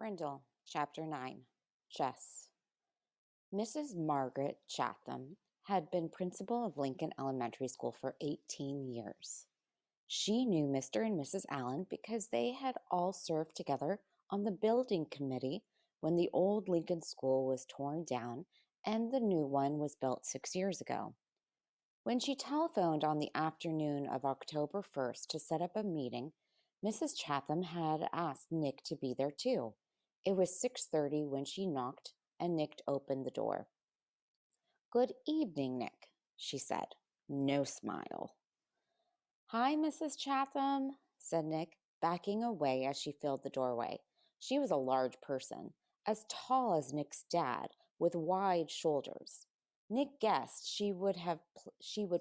Frindle Chapter 9 Chess. Mrs. Margaret Chatham had been principal of Lincoln Elementary School for 18 years. She knew Mr. and Mrs. Allen because they had all served together on the building committee when the old Lincoln School was torn down and the new one was built 6 years ago. When she telephoned on the afternoon of October 1st to set up a meeting, Mrs. Chatham had asked Nick to be there too. It was 6:30 when she knocked, and Nick opened the door. "Good evening, Nick," she said. No smile. "Hi, Mrs. Chatham," said Nick, backing away as she filled the doorway. She was a large person, as tall as Nick's dad, with wide shoulders. Nick guessed she would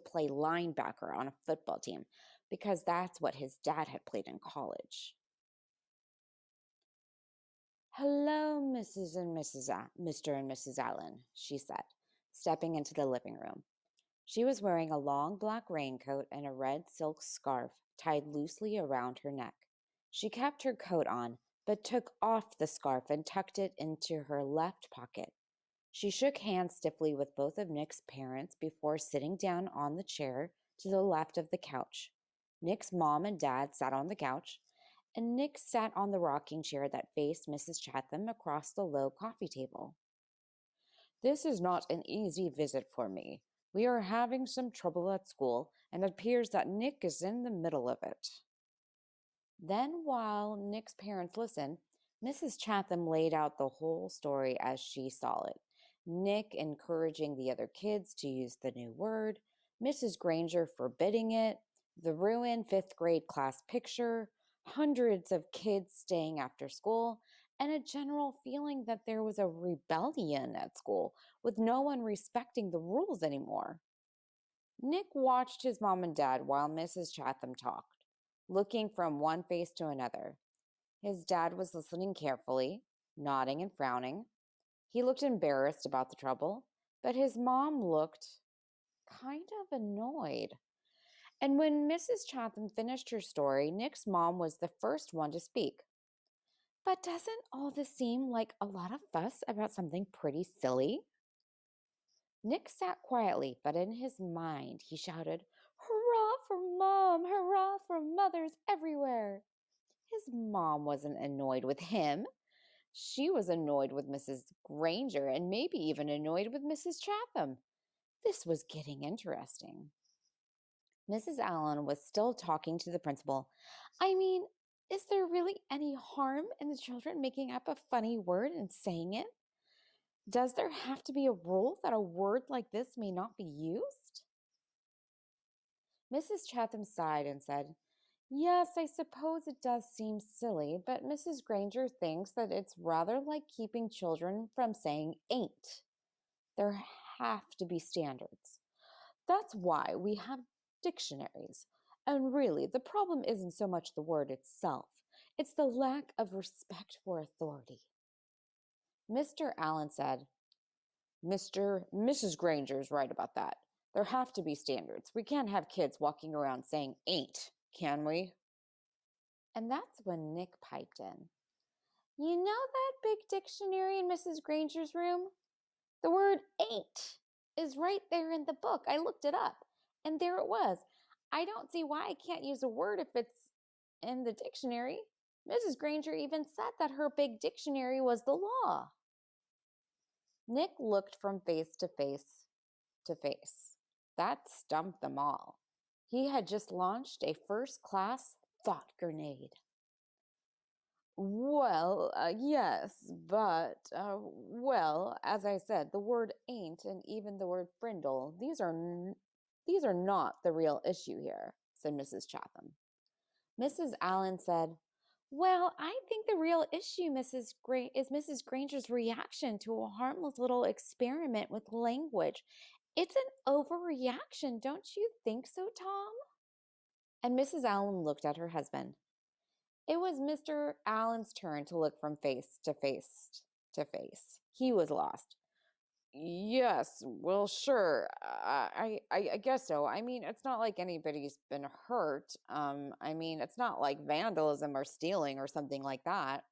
play linebacker on a football team because that's what his dad had played in college. "Hello, Mr. and Mrs. Allen," she said, stepping into the living room. She was wearing a long black raincoat and a red silk scarf tied loosely around her neck. She kept her coat on, but took off the scarf and tucked it into her left pocket. She shook hands stiffly with both of Nick's parents before sitting down on the chair to the left of the couch. Nick's mom and dad sat on the couch, and Nick sat on the rocking chair that faced Mrs. Chatham across the low coffee table. "This is not an easy visit for me. We are having some trouble at school, and it appears that Nick is in the middle of it." Then, while Nick's parents listened, Mrs. Chatham laid out the whole story as she saw it. Nick encouraging the other kids to use the new word, Mrs. Granger forbidding it, the ruined fifth grade class picture, hundreds of kids staying after school, and a general feeling that there was a rebellion at school with no one respecting the rules anymore. Nick watched his mom and dad while Mrs. Chatham talked, looking from one face to another. His dad was listening carefully, nodding and frowning. He looked embarrassed about the trouble, but his mom looked kind of annoyed. And when Mrs. Chatham finished her story, Nick's mom was the first one to speak. "But doesn't all this seem like a lot of fuss about something pretty silly?" Nick sat quietly, but in his mind he shouted, "Hurrah for Mom! Hurrah for mothers everywhere!" His mom wasn't annoyed with him. She was annoyed with Mrs. Granger and maybe even annoyed with Mrs. Chatham. This was getting interesting. Mrs. Allen was still talking to the principal. "I mean, is there really any harm in the children making up a funny word and saying it? Does there have to be a rule that a word like this may not be used?" Mrs. Chatham sighed and said, "Yes, I suppose it does seem silly, but Mrs. Granger thinks that it's rather like keeping children from saying ain't. There have to be standards. That's why we have dictionaries. And really, the problem isn't so much the word itself, it's the lack of respect for authority." Mr. Allen said, Mrs. Granger's right about that. There have to be standards. We can't have kids walking around saying ain't, can we?" And that's when Nick piped in. "You know that big dictionary in Mrs. Granger's room? The word ain't is right there in the book. I looked it up, and there it was. I don't see why I can't use a word if it's in the dictionary. Mrs. Granger even said that her big dictionary was the law." Nick looked from face to face to face. That stumped them all. He had just launched a first-class thought grenade. "Well, yes, but, well, as I said, the word ain't and even the word frindle, these are not the real issue here," said Mrs. Chatham. Mrs. Allen said, "Well, I think the real issue, is Mrs. Granger's reaction to a harmless little experiment with language. It's an overreaction, don't you think so, Tom?" And Mrs. Allen looked at her husband. It was Mr. Allen's turn to look from face to face to face. He was lost. "Yes, well, sure. I guess so. I mean, it's not like anybody's been hurt. I mean, it's not like vandalism or stealing or something like that."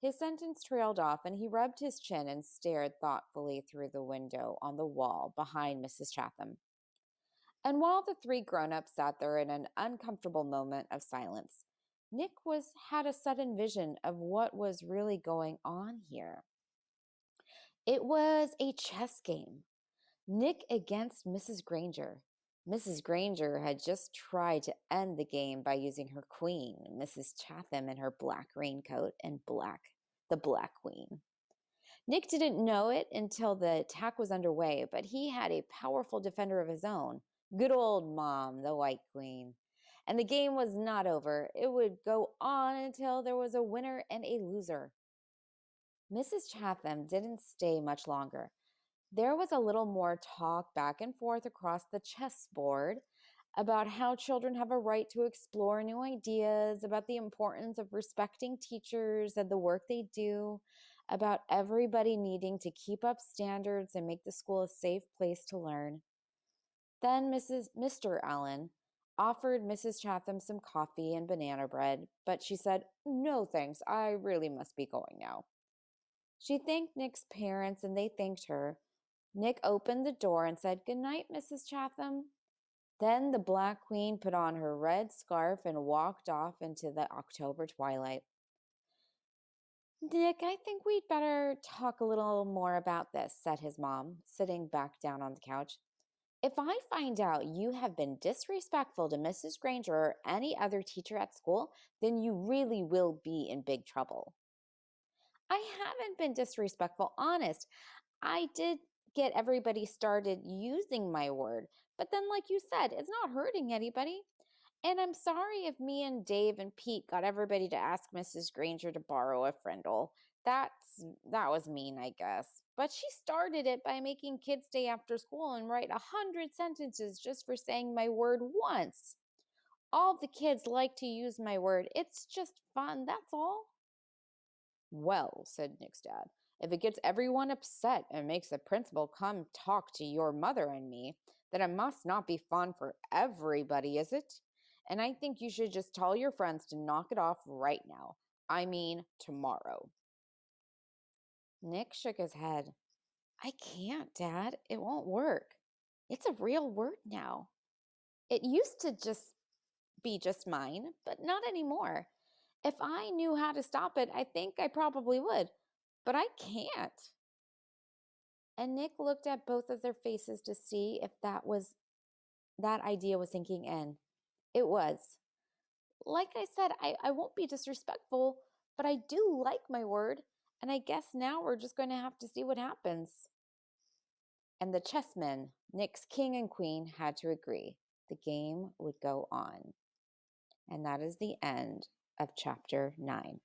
His sentence trailed off, and he rubbed his chin and stared thoughtfully through the window on the wall behind Mrs. Chatham. And while the three grown-ups sat there in an uncomfortable moment of silence, Nick had a sudden vision of what was really going on here. It was a chess game. Nick against Mrs. Granger. Mrs. Granger had just tried to end the game by using her queen, Mrs. Chatham, in her black raincoat and the Black Queen. Nick didn't know it until the attack was underway, but he had a powerful defender of his own. Good old Mom, the White Queen. And the game was not over. It would go on until there was a winner and a loser. Mrs. Chatham didn't stay much longer. There was a little more talk back and forth across the chessboard about how children have a right to explore new ideas, about the importance of respecting teachers and the work they do, about everybody needing to keep up standards and make the school a safe place to learn. Then Mr. Allen offered Mrs. Chatham some coffee and banana bread, but she said, "No, thanks, I really must be going now." She thanked Nick's parents and they thanked her. Nick opened the door and said, "Good night, Mrs. Chatham." Then the Black Queen put on her red scarf and walked off into the October twilight. "Nick, I think we'd better talk a little more about this," said his mom, sitting back down on the couch. "If I find out you have been disrespectful to Mrs. Granger or any other teacher at school, then you really will be in big trouble." "I haven't been disrespectful, honest. I did get everybody started using my word, but then, like you said, it's not hurting anybody. And I'm sorry if me and Dave and Pete got everybody to ask Mrs. Granger to borrow a Frindle. That was mean, I guess. But she started it by making kids stay after school and write 100 sentences just for saying my word once. All the kids like to use my word. It's just fun, that's all." "Well," said Nick's dad, "if it gets everyone upset and makes the principal come talk to your mother and me, then it must not be fun for everybody, is it? And I think you should just tell your friends to knock it off right now. I mean, tomorrow." Nick shook his head. "I can't, Dad. It won't work. It's a real word now. It used to just be just mine, but not anymore. If I knew how to stop it, I think I probably would, but I can't." And Nick looked at both of their faces to see if that idea was sinking in. It was. "Like I said, I won't be disrespectful, but I do like my word, and I guess now we're just going to have to see what happens." And the chessmen, Nick's king and queen, had to agree. The game would go on. And that is the end of chapter 9.